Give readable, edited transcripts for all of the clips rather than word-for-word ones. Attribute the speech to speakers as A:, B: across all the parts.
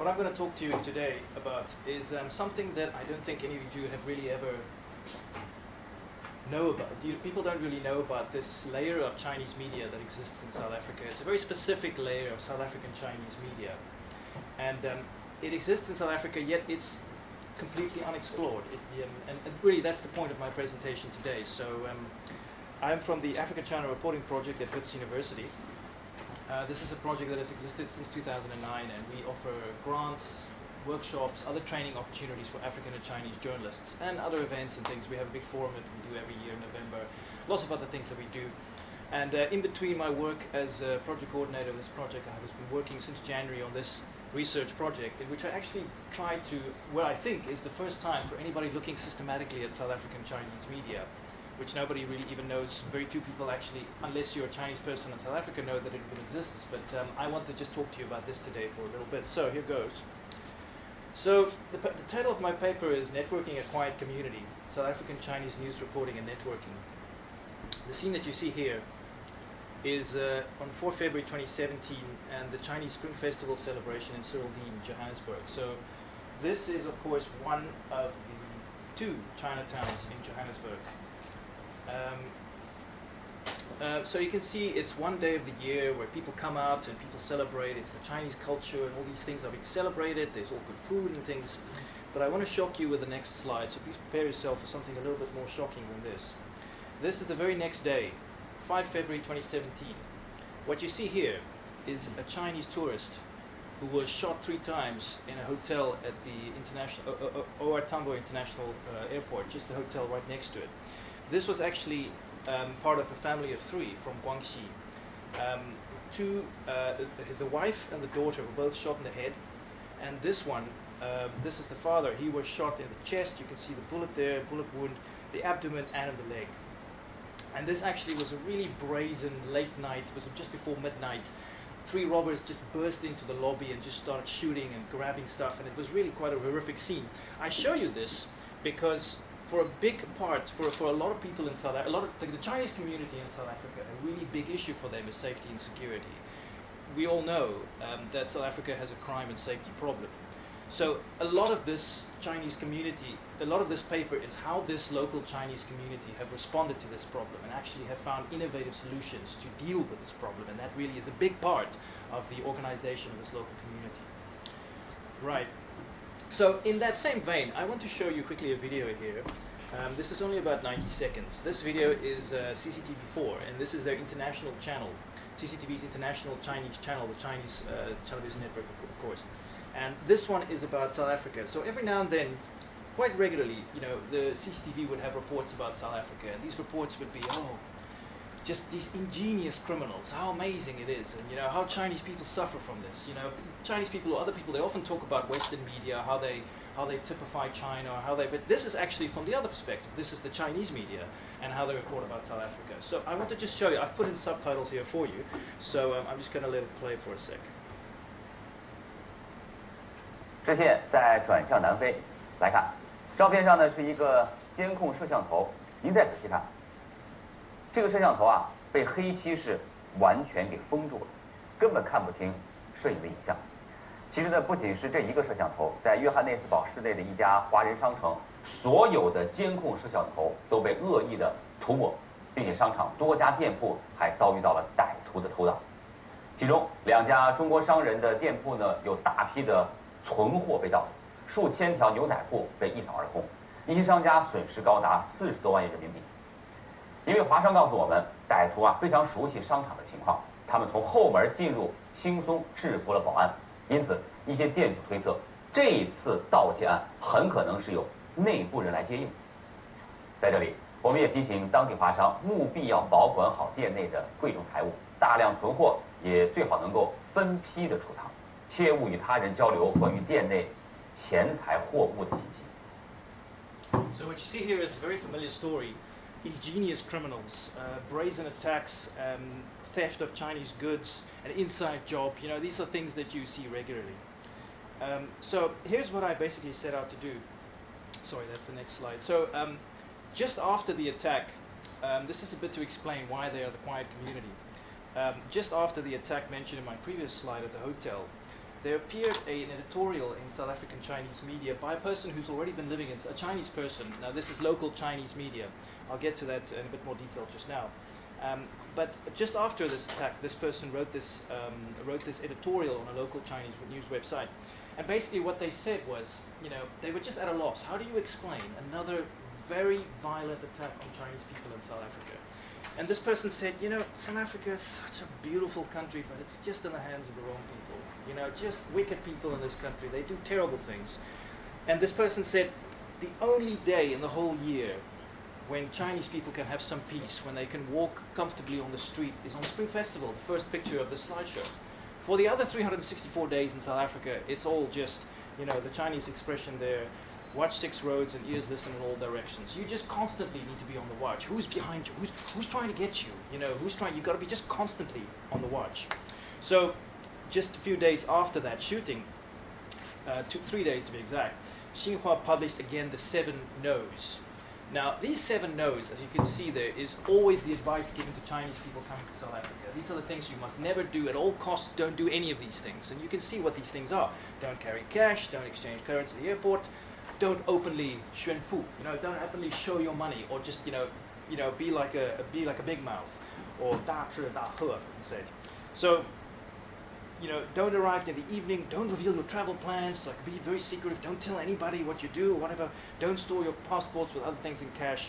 A: what I'm going to talk to you today about is something that I don't think any of you have really ever know about. People don't really know about this layer of Chinese media that exists in South Africa. It's a very specific layer of South African Chinese media. And it exists in South Africa, yet it's completely unexplored. And really that's the point of my presentation today. So I'm from the African-China Reporting Project at Wits University. This is a project that has existed since 2009, and we offer grants, workshops, other training opportunities for African and Chinese journalists, and other events and things. We have a big forum that we do every year in November, lots of other things that we do. And in between my work as a project coordinator of this project, I have been working since January on this research project, in which I actually tried to, what I think is the first time for anybody looking systematically at South African Chinese media, which nobody really even knows. Very few people actually, unless you're a Chinese person in South Africa, know that it even exists. But I want to just talk to you about this today for a little bit. So here goes. So the title of my paper is Networking a Quiet Community, South African Chinese News Reporting and Networking. The scene that you see here is on 4 February 2017 and the Chinese Spring Festival celebration in Cyrildene, Johannesburg. So this is of course one of the 2 Chinatowns in Johannesburg. So you can see it's one day of the year where people come out and people celebrate. It's the Chinese culture and all these things are being celebrated. There's all good food and things. But I want to shock you with the next slide, so please prepare yourself for something a little bit more shocking than this. This is the very next day, 5 February 2017. What you see here is a Chinese tourist who was shot 3 times in a hotel at the international OR Tambo International Airport, just the hotel right next to it. This was actually part of a family of 3 from Guangxi. The wife and the daughter were both shot in the head, and this one, this is the father. He was shot in the chest. You can see the bullet there, bullet wound, the abdomen, and in the leg. And this actually was a really brazen late night. It was just before midnight. 3 robbers just burst into the lobby and just started shooting and grabbing stuff, and it was really quite a horrific scene. I show you this because for a big part, for a lot of people in South Africa, the Chinese community in South Africa, a really big issue for them is safety and security. We all know that South Africa has a crime and safety problem. So a lot of this Chinese community, a lot of this paper is how this local Chinese community have responded to this problem and actually have found innovative solutions to deal with this problem, and that really is a big part of the organization of this local community. Right. So in that same vein, I want to show you quickly a video here. This is only about 90 seconds. This video is CCTV4, and this is their international channel, CCTV's international Chinese channel, the Chinese television network, of course. And this one is about South Africa. So every now and then, quite regularly, you know, the CCTV would have reports about South Africa, and these reports would be, oh, just these ingenious criminals, how amazing it is, and you know, how Chinese people suffer from this. You know, Chinese people or other people, they often talk about Western media, how they typify China, or but this is actually from the other perspective. This is the Chinese media and how they report about South Africa. So I want to just show you, I've put in subtitles here for you, so I'm just going to let it play for a sec.
B: 视线再转向南非，来看，照片上呢是一个监控摄像头，您再仔细看，这个摄像头啊被黑漆是完全给封住了，根本看不清摄影的影像。其实呢，不仅是这一个摄像头，在约翰内斯堡市内的一家华人商城，所有的监控摄像头都被恶意的涂抹，并且商场多家店铺还遭遇到了歹徒的偷盗。其中2家中国商人的店铺呢，有大批的存货被盗走，数千条牛仔裤被一扫而空，一些商家损失高达40多万元人民币。一位华商告诉我们，歹徒啊非常熟悉商场的情况，他们从后门进入，轻松制服了保安。因此，一些店主推测，这一次盗窃案很可能是由内部人来接应。在这里，我们也提醒当地华商务必要保管好店内的贵重财物，大量存货也最好能够分批的储藏。切勿与他人交流关于店内钱财货物的信息。
A: So what you see here is a very familiar story. Ingenious criminals, brazen attacks, theft of Chinese goods, an inside job. You know, these are things that you see regularly. So here's what I basically set out to do. Sorry, that's the next slide. So just after the attack, this is a bit to explain why they are the quiet community. Just after the attack mentioned in my previous slide at the hotel, there appeared an editorial in South African Chinese media by a person who's already been living in, a Chinese person. Now this is local Chinese media. I'll get to that in a bit more detail just now. But just after this attack, this person wrote this editorial on a local Chinese news website. And basically what they said was, they were just at a loss. How do you explain another very violent attack on Chinese people in South Africa? And this person said, South Africa is such a beautiful country, but it's just in the hands of the wrong people. Just wicked people in this country. They do terrible things. And this person said, the only day in the whole year when Chinese people can have some peace, when they can walk comfortably on the street, is on Spring Festival, the first picture of the slideshow. For the other 364 days in South Africa, it's all just, the Chinese expression there, watch 6 roads and ears listen in all directions. You just constantly need to be on the watch. Who's behind you? Who's trying to get you? You've got to be just constantly on the watch. So just a few days after that shooting, 3 days to be exact, Xinhua published again the 7 no's. Now, these 7 no's, as you can see there, is always the advice given to Chinese people coming to South Africa. These are the things you must never do at all costs. Don't do any of these things. And you can see what these things are. Don't carry cash. Don't exchange currency at the airport. Don't openly xuanfu. Don't openly show your money, or just be like a big mouth, or 大智大喝, you can say. So, don't arrive in the evening, don't reveal your travel plans, be very secretive, don't tell anybody what you do or whatever, don't store your passports with other things in cash.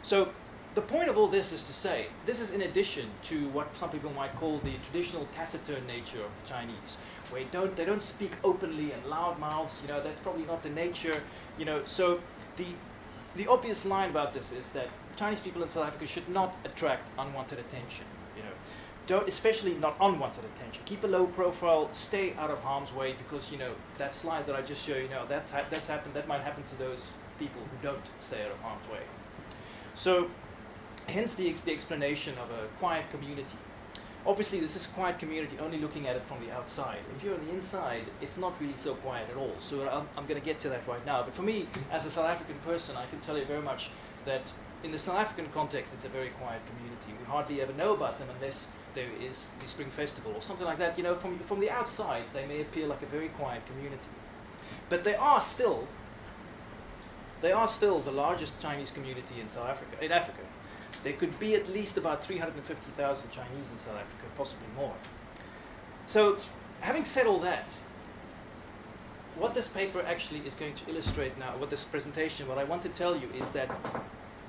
A: So the point of all this is to say, this is in addition to what some people might call the traditional taciturn nature of the Chinese, where they don't speak openly and loud mouths, that's probably not the nature, so the obvious line about this is that Chinese people in South Africa should not attract unwanted attention, Don't, especially not unwanted attention. Keep a low profile, stay out of harm's way, because that slide that I just showed you, that's happened. That might happen to those people who don't stay out of harm's way. So, hence the explanation of a quiet community. Obviously, this is a quiet community only looking at it from the outside. If you're on the inside, it's not really so quiet at all. So I'm going to get to that right now. But for me, as a South African person, I can tell you very much that in the South African context, it's a very quiet community. We hardly ever know about them unless there is the Spring Festival or something like that. From the outside, they may appear like a very quiet community. But they are still the largest Chinese community in Africa. There could be at least about 350,000 Chinese in South Africa, possibly more. So, having said all that, what this paper actually is going to illustrate now, what this presentation, what I want to tell you is that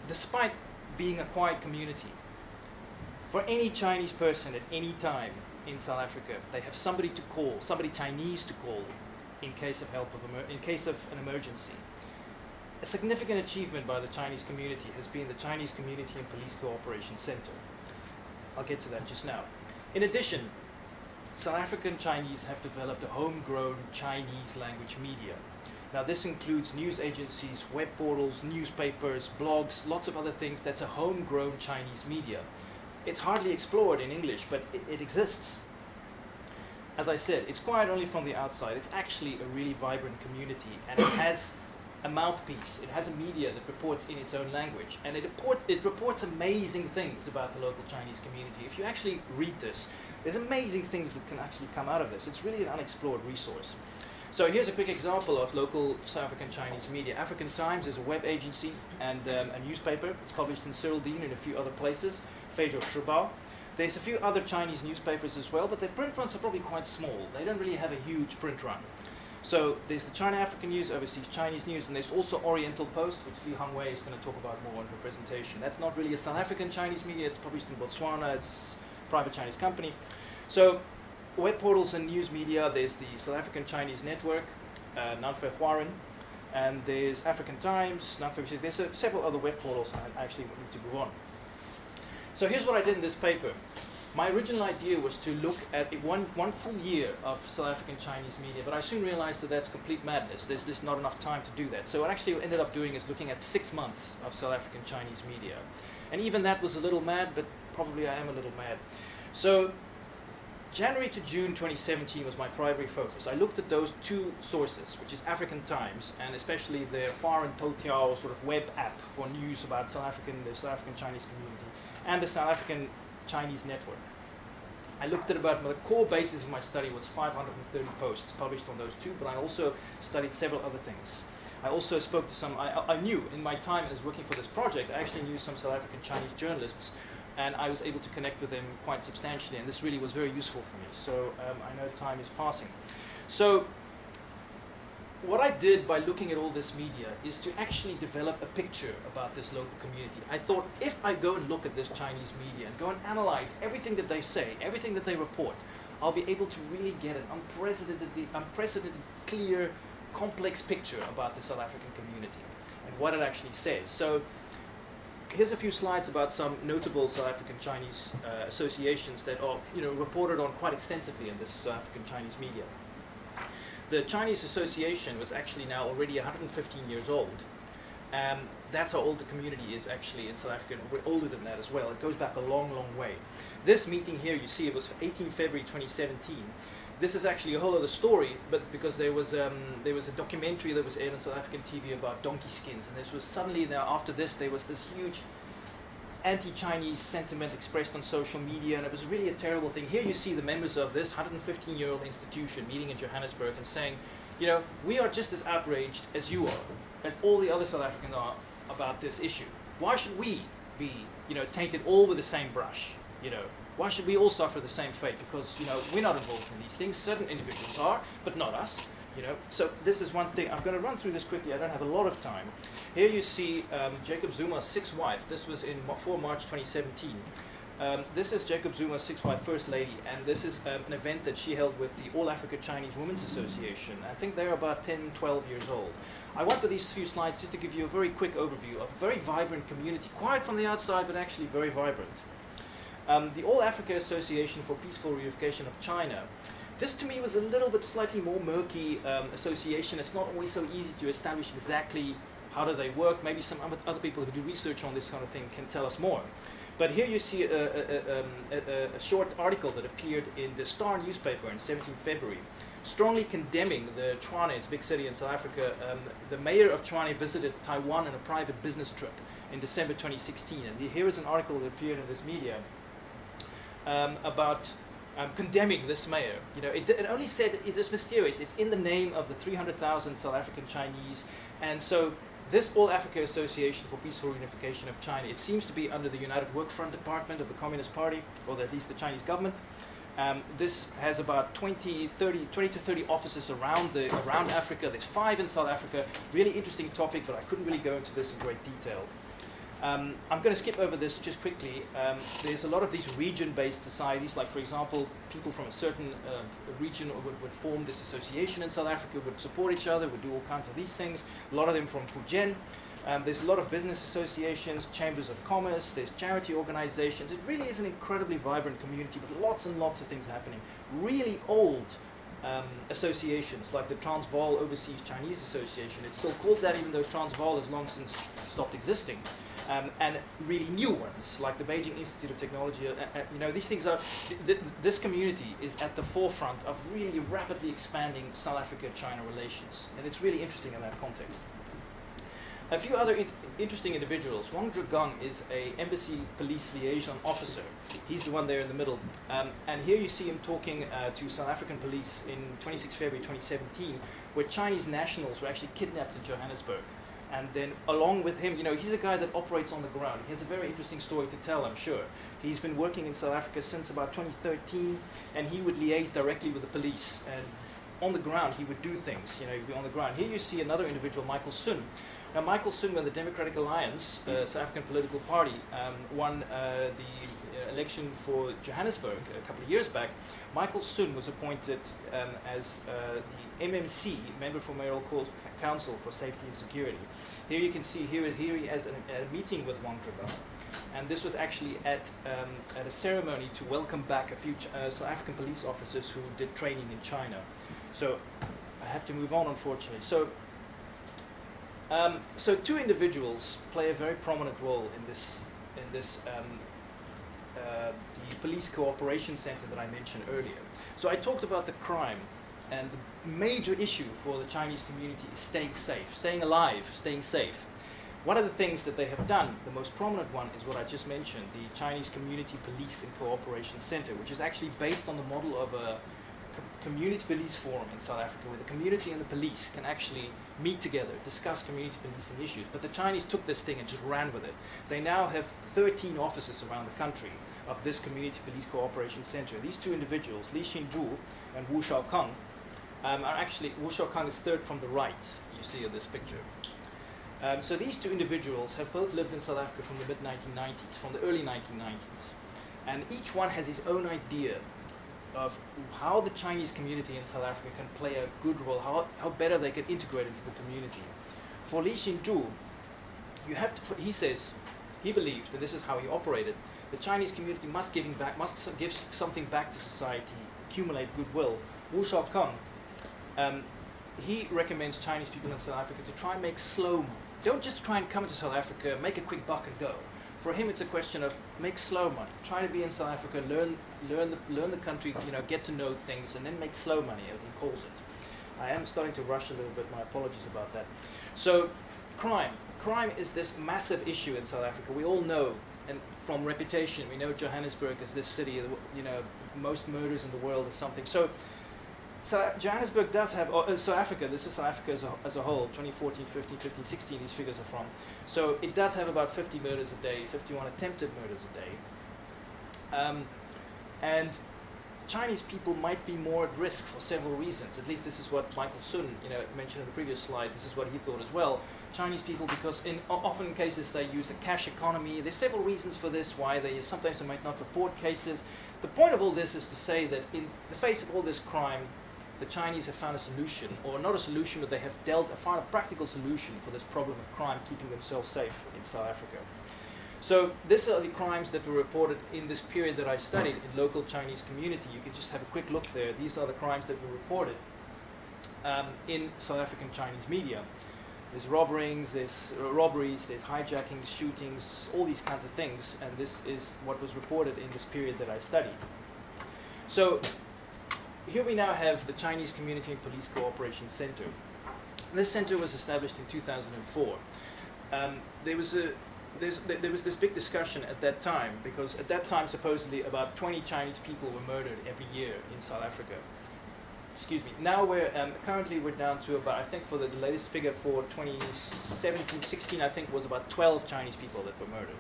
A: despite being a quiet community, for any Chinese person at any time in South Africa, they have somebody to call, somebody Chinese to call in case of in case of an emergency. A significant achievement by the Chinese community has been the Chinese Community and Police Cooperation Center. I'll get to that just now. In addition, South African Chinese have developed a homegrown Chinese language media. Now this includes news agencies, web portals, newspapers, blogs, lots of other things. That's a homegrown Chinese media. It's hardly explored in English, but it exists. As I said, it's quiet only from the outside. It's actually a really vibrant community, and it has a mouthpiece. It has a media that reports in its own language, and it reports amazing things about the local Chinese community. If you actually read this, there's amazing things that can actually come out of this. It's really an unexplored resource. So here's a quick example of local South African Chinese media. African Times is a web agency and a newspaper. It's published in Cyril Dean and a few other places. Feijo Shibao. There's a few other Chinese newspapers as well, but their print runs are probably quite small. They don't really have a huge print run. So there's the China African News, Overseas Chinese News, and there's also Oriental Post, which Li Hangwei is going to talk about more in her presentation. That's not really a South African Chinese media. It's published in Botswana. It's a private Chinese company. So web portals and news media, there's the South African Chinese Network, Nanfe Huaren, and there's African Times, Nanfe. There's several other web portals I actually need to move on. So here's what I did in this paper. My original idea was to look at one full year of South African Chinese media, but I soon realized that that's complete madness. There's just not enough time to do that. So what I actually ended up doing is looking at 6 months of South African Chinese media. And even that was a little mad, but probably I am a little mad. So January to June 2017 was my primary focus. I looked at those 2 sources, which is African Times, and especially their foreign Toutiao sort of web app for news about the South African Chinese community, and the South African Chinese Network. I looked at about, the core basis of my study was 530 posts published on those two, but I also studied several other things. I also spoke to some, I knew in my time as working for this project, I actually knew some South African Chinese journalists, and I was able to connect with them quite substantially, and this really was very useful for me. So I know time is passing. So what I did by looking at all this media is to actually develop a picture about this local community. I thought, if I go and look at this Chinese media and go and analyze everything that they say, everything that they report, I'll be able to really get an unprecedented, clear, complex picture about the South African community and what it actually says. So here's a few slides about some notable South African Chinese associations that are reported on quite extensively in this South African Chinese media. The Chinese Association was actually now already 115 years old. That's how old the community is actually in South Africa. We're older than that as well. It goes back a long, long way. This meeting here, you see, it was 18 February 2017. This is actually a whole other story, but because there was a documentary that was aired on South African TV about donkey skins, and this was suddenly, now after this, there was this huge anti-Chinese sentiment expressed on social media, and it was really a terrible thing. Here you see the members of this 115-year-old institution meeting in Johannesburg and saying, we are just as outraged as you are, as all the other South Africans are about this issue. Why should we be, tainted all with the same brush? Why should we all suffer the same fate? Because, we're not involved in these things. Certain individuals are, but not us. So this is one thing. I'm going to run through this quickly. I don't have a lot of time. Here you see Jacob Zuma's sixth wife. This was in 4 March 2017. This is Jacob Zuma's sixth wife, First Lady, and this is an event that she held with the All Africa Chinese Women's Association. I think they're about 10, 12 years old. I want with these few slides just to give you a very quick overview of a very vibrant community, quiet from the outside, but actually very vibrant. The All Africa Association for Peaceful Reunification of China. This to me was a little bit slightly more murky association. It's not always so easy to establish exactly how do they work. Maybe some other people who do research on this kind of thing can tell us more. But here you see a short article that appeared in the Star newspaper on 17 February, strongly condemning the Tshwane, it's a big city in South Africa. The mayor of Tshwane visited Taiwan on a private business trip in December 2016. And here is an article that appeared in this media about condemning this mayor. It only said it is mysterious. It's in the name of the 300,000 South African Chinese, and so this All Africa Association for Peaceful Reunification of China, it seems to be under the United Workfront Department of the Communist Party, or at least the Chinese government. This has about 20 to 30 offices around Africa. There's 5 in South Africa. Really interesting topic, but I couldn't really go into this in great detail. I'm going to skip over this just quickly. There's a lot of these region-based societies, like for example, people from a certain region would form this association in South Africa, would support each other, would do all kinds of these things. A lot of them from Fujian. There's a lot of business associations, chambers of commerce, there's charity organizations. It really is an incredibly vibrant community with lots and lots of things happening. Really old associations like the Transvaal Overseas Chinese Association. It's still called that even though Transvaal has long since stopped existing. And really new ones, like the Beijing Institute of Technology. These things are, this community is at the forefront of really rapidly expanding South Africa-China relations. And it's really interesting in that context. A few other interesting individuals. Wang Zhegang is an embassy police liaison officer. He's the one there in the middle. And here you see him talking to South African police in 26 February 2017, where Chinese nationals were actually kidnapped in Johannesburg. And then along with him, he's a guy that operates on the ground. He has a very interesting story to tell, I'm sure. He's been working in South Africa since about 2013, and he would liaise directly with the police. And on the ground, he would do things, he'd be on the ground. Here you see another individual, Michael Sun. Now, Michael Sun, when the Democratic Alliance, South African political party, won the election for Johannesburg a couple of years back, Michael Sun was appointed as the MMC, Member for Mayoral Council for Safety and Security. Here you can see, here he has a meeting with Wang Zhegang. And this was actually at a ceremony to welcome back a few South African police officers who did training in China. So I have to move on, unfortunately. So 2 individuals play a very prominent role in this the Police Cooperation Center that I mentioned earlier. So I talked about the crime, and the major issue for the Chinese community is staying safe, staying alive, staying safe. one of the things that they have done, the most prominent one, is what I just mentioned, the Chinese Community Police and Cooperation Center, which is actually based on the model of a community police forum in South Africa, where the community and the police can actually meet together, discuss community policing issues. But the Chinese took this thing and just ran with it. They now have 13 offices around the country of this Community Police Cooperation Center. These two individuals, Li Xinzhu and Wu Shaokang, are actually, Wu Shaokang is third from the right, you see in this picture. So these two individuals have both lived in South Africa from the mid-1990s, from the early 1990s. And each one has his own idea of how the Chinese community in South Africa can play a good role, how better they can integrate into the community. For Li Xinzhu, you have to, he says, he believed, and this is how he operated, the Chinese community must give something back to society, accumulate goodwill. Wu Shaokang, he recommends Chinese people in South Africa to try and make slow money. Don't just try and come to South Africa, make a quick buck and go. For him, it's a question of make slow money. Try to be in South Africa, learn the country, get to know things, and then make slow money, as he calls it. I am starting to rush a little bit. My apologies about that. So, crime. Crime is this massive issue in South Africa. We all know, and from reputation, we know Johannesburg is this city, most murders in the world or something. So Johannesburg does have, South Africa, this is South Africa as a whole, 2014, 15, 15, 16, these figures are from. So it does have about 50 murders a day, 51 attempted murders a day. And Chinese people might be more at risk for several reasons. At least this is what Michael Sun mentioned in the previous slide. This is what he thought as well. Chinese people, because often in cases they use a cash economy. There's several reasons for this, why sometimes they might not report cases. The point of all this is to say that in the face of all this crime, the Chinese have found a solution, or not a solution, but they have found a practical solution for this problem of crime, keeping themselves safe in South Africa. So these are the crimes that were reported in this period that I studied in local Chinese community. You can just have a quick look there. These are the crimes that were reported in South African Chinese media. There's robberies, there's hijackings, shootings, all these kinds of things, and this is what was reported in this period that I studied. So here we now have the Chinese Community and Police Cooperation Center. This center was established in 2004. There was this big discussion at that time, because at that time supposedly about 20 Chinese people were murdered every year in South Africa. Excuse me. Now currently we're down to about, I think for the latest figure for 2017-16, I think was about 12 Chinese people that were murdered.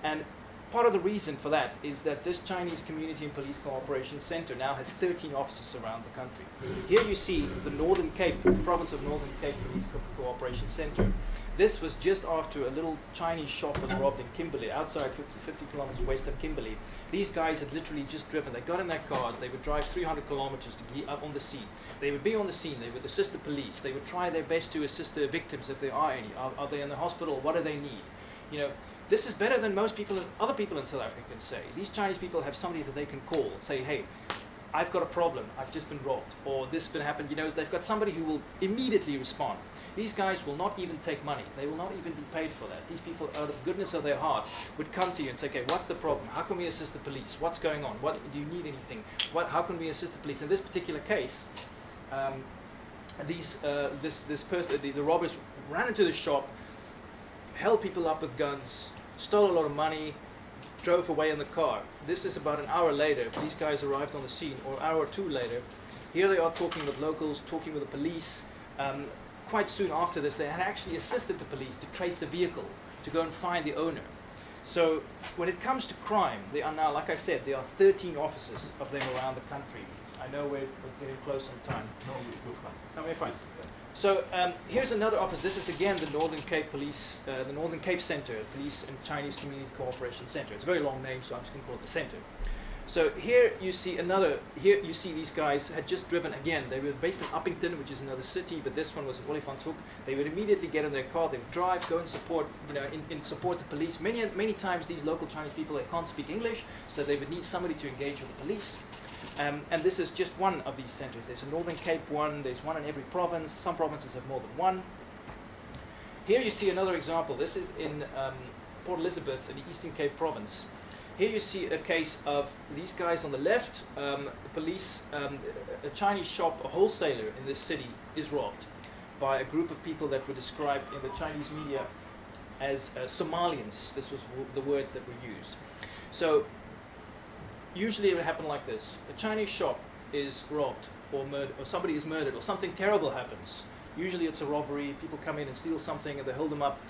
A: And part of the reason for that is that this Chinese Community and Police Cooperation Center now has 13 offices around the country. Here you see the Northern Cape, the province of Northern Cape Police Cooperation Center. This was just after a little Chinese shop was robbed in Kimberley, outside 50 kilometers west of Kimberley. These guys had literally just driven. They got in their cars. They would drive 300 kilometers to get up on the scene. They would be on the scene. They would assist the police. They would try their best to assist the victims if there are any. Are they in the hospital? What do they need? This is better than most people, other people in South Africa can say. These Chinese people have somebody that they can call, say, hey, I've got a problem, I've just been robbed, or this has been happened. They've got somebody who will immediately respond. These guys will not even take money. They will not even be paid for that. These people, out of the goodness of their heart, would come to you and say, okay, what's the problem? How can we assist the police? What's going on? Do you need anything? How can we assist the police? In this particular case, the robbers ran into the shop, held people up with guns, stole a lot of money, drove away in the car. This is about an hour later. These guys arrived on the scene, or an hour or two later. Here they are talking with locals, talking with the police. Quite soon after this, they had actually assisted the police to trace the vehicle, to go and find the owner. So when it comes to crime, they are now, like I said, there are 13 offices of them around the country. I know we're getting close on time.
C: No, you're fine.
A: No, we're fine. So here's another office. This is again the Northern Cape Police, the Northern Cape Center, Police and Chinese Community Cooperation Center. It's a very long name, so I'm just going to call it the center. So here you see these guys had just driven again. They were based in Uppington, which is another city, but this one was in Olifantshoek. They would immediately get in their car, they would drive, go and support, support the police. Many times these local Chinese people, they can't speak English, so they would need somebody to engage with the police. And this is just one of these centers. There's a Northern Cape one, there's one in every province. Some provinces have more than one. Here you see another example. This is in Port Elizabeth in the Eastern Cape province. Here you see a case of these guys on the left. A Chinese shop, a wholesaler in this city is robbed by a group of people that were described in the Chinese media as Somalians. This was the words that were used. So usually it would happen like this. A Chinese shop is robbed or murdered, or somebody is murdered, or something terrible happens. Usually it's a robbery, people come in and steal something and they hold them up.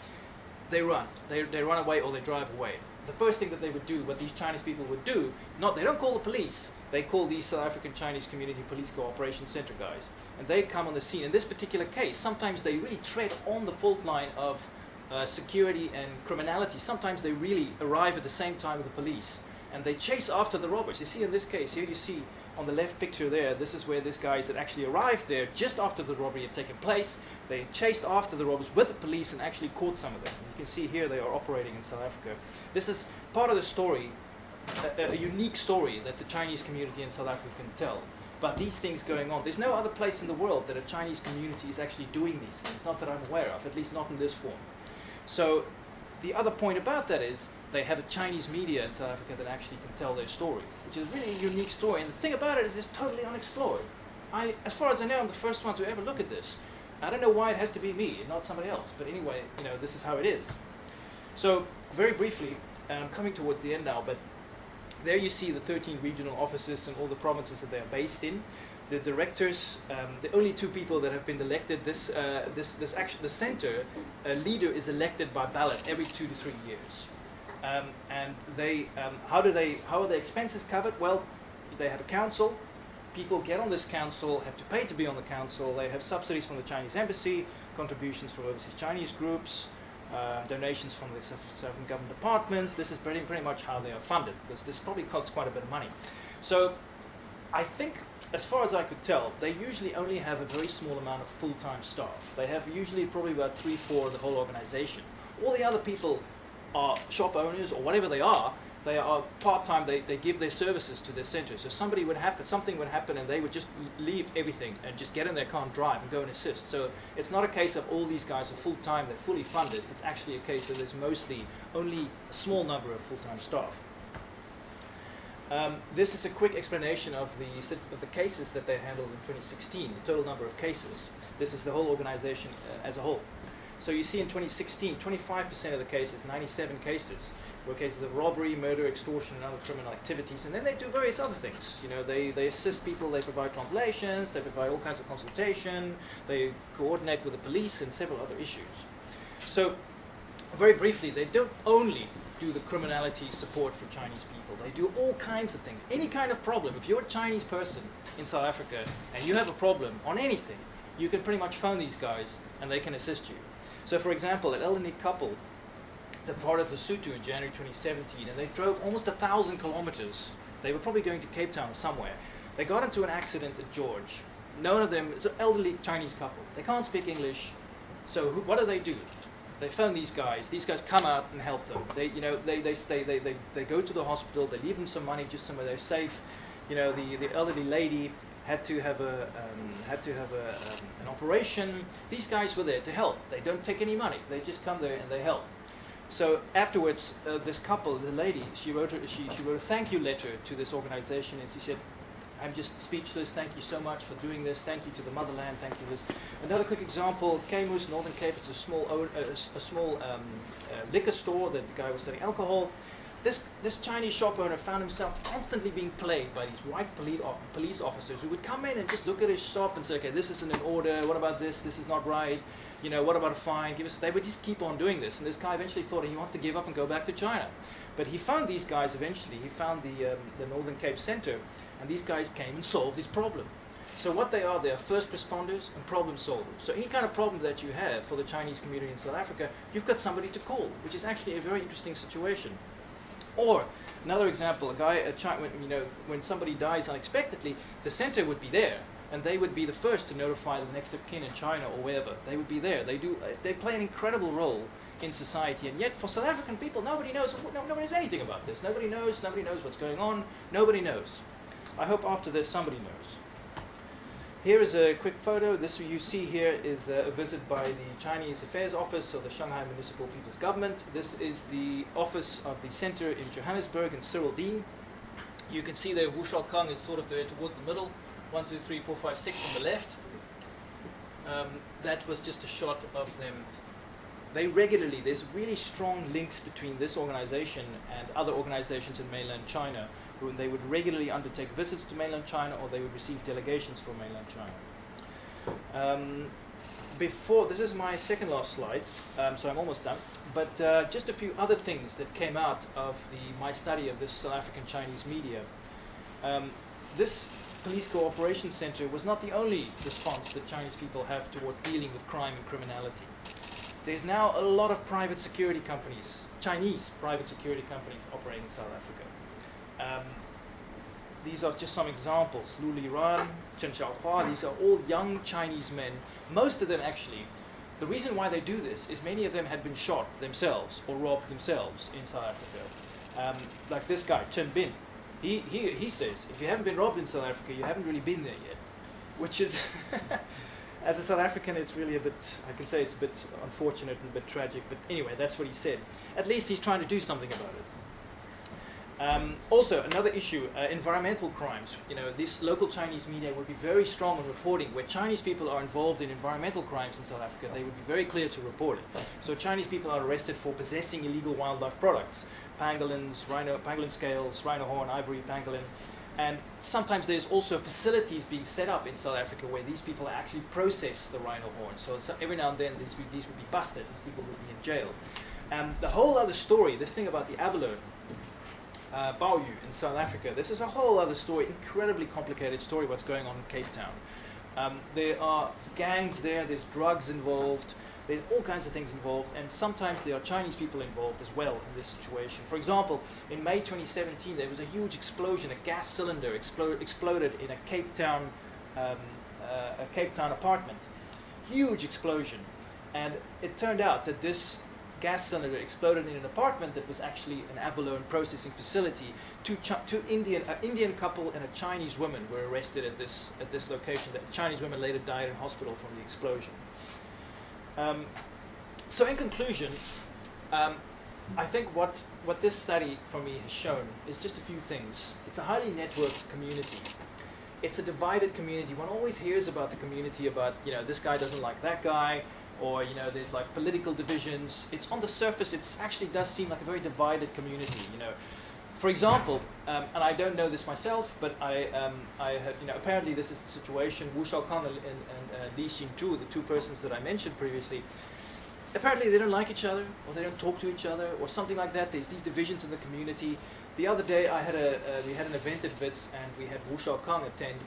A: They run. They run away or they drive away. The first thing that they would do, what these Chinese people would do, they don't call the police. They call these South African Chinese Community Police Cooperation Center guys. And they come on the scene. In this particular case, sometimes they really tread on the fault line of security and criminality. Sometimes they really arrive at the same time with the police. And they chase after the robbers. You see in this case, here you see on the left picture there, this is where this guys that actually arrived there just after the robbery had taken place. They chased after the robbers with the police and actually caught some of them. You can see here they are operating in South Africa. This is part of the story, a unique story that the Chinese community in South Africa can tell. But these things going on, there's no other place in the world that a Chinese community is actually doing these things, not that I'm aware of, at least not in this form. So the other point about that is they have a Chinese media in South Africa that actually can tell their story, which is really a unique story. And the thing about it is it's totally unexplored. As far as I know, I'm the first one to ever look at this. I don't know why it has to be me and not somebody else, but anyway, this is how it is. So very briefly, and I'm coming towards the end now, but there you see the 13 regional offices and all the provinces that they are based in. The directors, the only two people that have been elected, the center leader is elected by ballot every 2 to 3 years. And they, how are the expenses covered? Well, they have a council. People get on this council, have to pay to be on the council. They have subsidies from the Chinese embassy, contributions from overseas Chinese groups, donations from the South African government departments. This is pretty much how they are funded, because this probably costs quite a bit of money. So I think, as far as I could tell, they usually only have a very small amount of full-time staff. They have usually probably about 3-4 of the whole organization. All the other people are shop owners or whatever they are part-time, they give their services to their center. So something would happen and they would just leave everything and just get in their car and drive and go and assist. So it's not a case of all these guys are full-time, they're fully funded. It's actually a case of there's mostly only a small number of full-time staff. This is a quick explanation of the cases that they handled in 2016, the total number of cases. This is the whole organization as a whole. So you see in 2016, 25% of the cases, 97 cases, were cases of robbery, murder, extortion, and other criminal activities. And then they do various other things. They assist people, they provide translations, they provide all kinds of consultation, they coordinate with the police and several other issues. So very briefly, they don't only do the criminality support for Chinese people. They do all kinds of things. Any kind of problem. If you're a Chinese person in South Africa and you have a problem on anything, you can pretty much phone these guys and they can assist you. So for example, an elderly couple departed Lesotho in January 2017 and they drove almost 1,000 kilometers. They were probably going to Cape Town or somewhere. They got into an accident at George. None of them, it's an elderly Chinese couple. They can't speak English. So what do? They phone these guys. These guys come out and help them. They go to the hospital. They leave them some money just somewhere they're safe. The elderly lady had to have an operation. These guys were there to help. They don't take any money. They just come there and they help. So afterwards, this couple, the lady, she wrote a thank you letter to this organization, and she said, "I'm just speechless. Thank you so much for doing this. Thank you to the motherland. Thank you this." Another quick example: Kmoes, Northern Cape. It's a small liquor store that the guy was selling alcohol. This Chinese shop owner found himself constantly being plagued by these white police officers who would come in and just look at his shop and say, "Okay, this isn't in order. What about this? This is not right. What about a fine? Give us." They would just keep on doing this, and this guy eventually thought he wants to give up and go back to China. But he found these guys eventually. He found the Northern Cape Center, and these guys came and solved his problem. So what they are first responders and problem solvers. So any kind of problem that you have for the Chinese community in South Africa, you've got somebody to call, which is actually a very interesting situation. Or another example, when somebody dies unexpectedly, the center would be there, and they would be the first to notify the next of kin in China or wherever. They would be there. They play an incredible role in society, and yet for South African people, nobody knows anything about this. Nobody knows what's going on. Nobody knows. I hope after this somebody knows. Here is a quick photo. This you see here is a visit by the Chinese Affairs Office of the Shanghai Municipal People's Government. This is the office of the center in Johannesburg in Cyril Dean. You can see there Wu Shaokang is sort of there towards the middle. 1, 2, 3, 4, 5, 6 on the left. That was just a shot of them they regularly, there's really strong links between this organization and other organizations in mainland China, who they would regularly undertake visits to mainland China, or they would receive delegations from mainland China. This is my second last slide, so I'm almost done. But just a few other things that came out of my study of this South African Chinese media. This Police Cooperation Center was not the only response that Chinese people have towards dealing with crime and criminality. There's now a lot of private security companies, Chinese private security companies operating in South Africa. These are just some examples. Lu Liran, Chen Xiaohua, these are all young Chinese men. Most of them actually, the reason why they do this is many of them had been shot themselves or robbed themselves in South Africa. Like this guy, Chen Bin. He says, if you haven't been robbed in South Africa, you haven't really been there yet. Which is, as a South African, it's really a bit, I can say it's a bit unfortunate and a bit tragic, but anyway, that's what he said. At least he's trying to do something about it. Also, another issue, environmental crimes. You know, this local Chinese media would be very strong in reporting. Where Chinese people are involved in environmental crimes in South Africa, they would be very clear to report it. So Chinese people are arrested for possessing illegal wildlife products, pangolins, pangolin scales, rhino horn, ivory, pangolin. And sometimes there's also facilities being set up in South Africa where these people actually process the rhino horn. So every now and then these would be busted, these people would be in jail. And the whole other story, this thing about the abalone, Baoyu in South Africa, this is a whole other story, incredibly complicated story what's going on in Cape Town. There are gangs there, there's drugs involved, there's all kinds of things involved, and sometimes there are Chinese people involved as well in this situation. For example, in May 2017 there was a huge explosion, a gas cylinder exploded in a Cape Town apartment. Huge explosion, and it turned out that this gas cylinder exploded in an apartment that was actually an abalone processing facility. Two Indian couple and a Chinese woman were arrested at this location. The Chinese woman later died in hospital from the explosion. So in conclusion, I think what this study for me has shown is just a few things. It's a highly networked community. It's a divided community. One always hears about the community about, you know, this guy doesn't like that guy, or, you know, there's like political divisions. It's on the surface, it actually does seem like a very divided community, you know. For example, and I don't know this myself, but I have, you know, apparently this is the situation. Wu Shaokang and Li Xingzhu, the two persons that I mentioned previously, apparently they don't like each other, or they don't talk to each other, or something like that. There's these divisions in the community. The other day we had an event at WITS, and we had Wu Shaokang attend.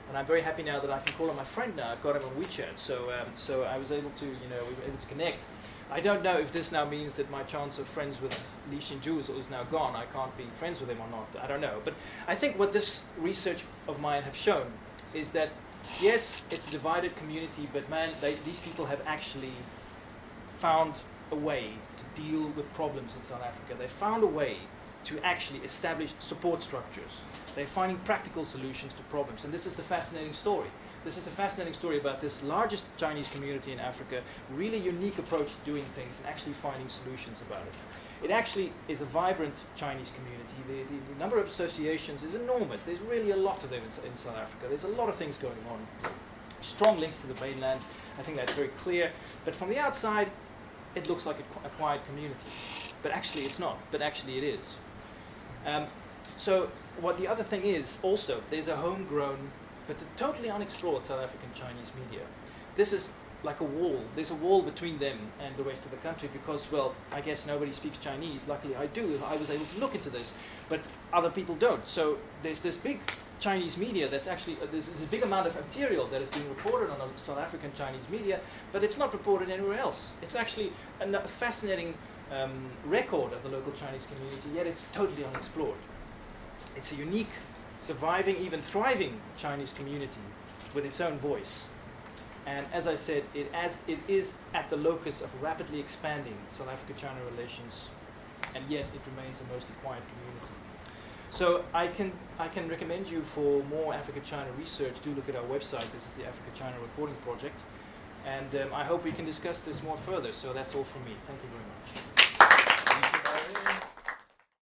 A: And I'm very happy now that I can call him my friend now. I've got him on WeChat, so I was able to, you know, we were able to connect. I don't know if this now means that my chance of friends with Li Xingzhu is now gone. I can't be friends with him or not. I don't know. But I think what this research of mine have shown is that, yes, it's a divided community, but man, these people have actually found a way to deal with problems in South Africa. They found a way to actually establish support structures. They're finding practical solutions to problems. And this is the fascinating story. This is the fascinating story about this largest Chinese community in Africa, really unique approach to doing things and actually finding solutions about it. It actually is a vibrant Chinese community. The number of associations is enormous. There's really a lot of them in South Africa. There's a lot of things going on. Strong links to the mainland. I think that's very clear. But from the outside, it looks like a quiet community. But actually it's not. But actually it is. So what the other thing is also, there's a homegrown but totally unexplored South African Chinese media. This is like a wall. There's a wall between them and the rest of the country because, well, I guess nobody speaks Chinese. Luckily I do. I was able to look into this, but other people don't. So there's this big Chinese media that's actually, there's this big amount of material that is being reported on the South African Chinese media, but it's not reported anywhere else. It's actually a fascinating record of the local Chinese community, yet it's totally unexplored. It's a unique, surviving, even thriving Chinese community with its own voice. And as I said, it is at the locus of rapidly expanding South Africa-China relations, and yet it remains a mostly quiet community. So I can recommend you for more Africa-China research. Do look at our website. This is the Africa-China Reporting Project. And I hope we can discuss this more further. So that's all from me. Thank you very much.
C: Thank you, Barry.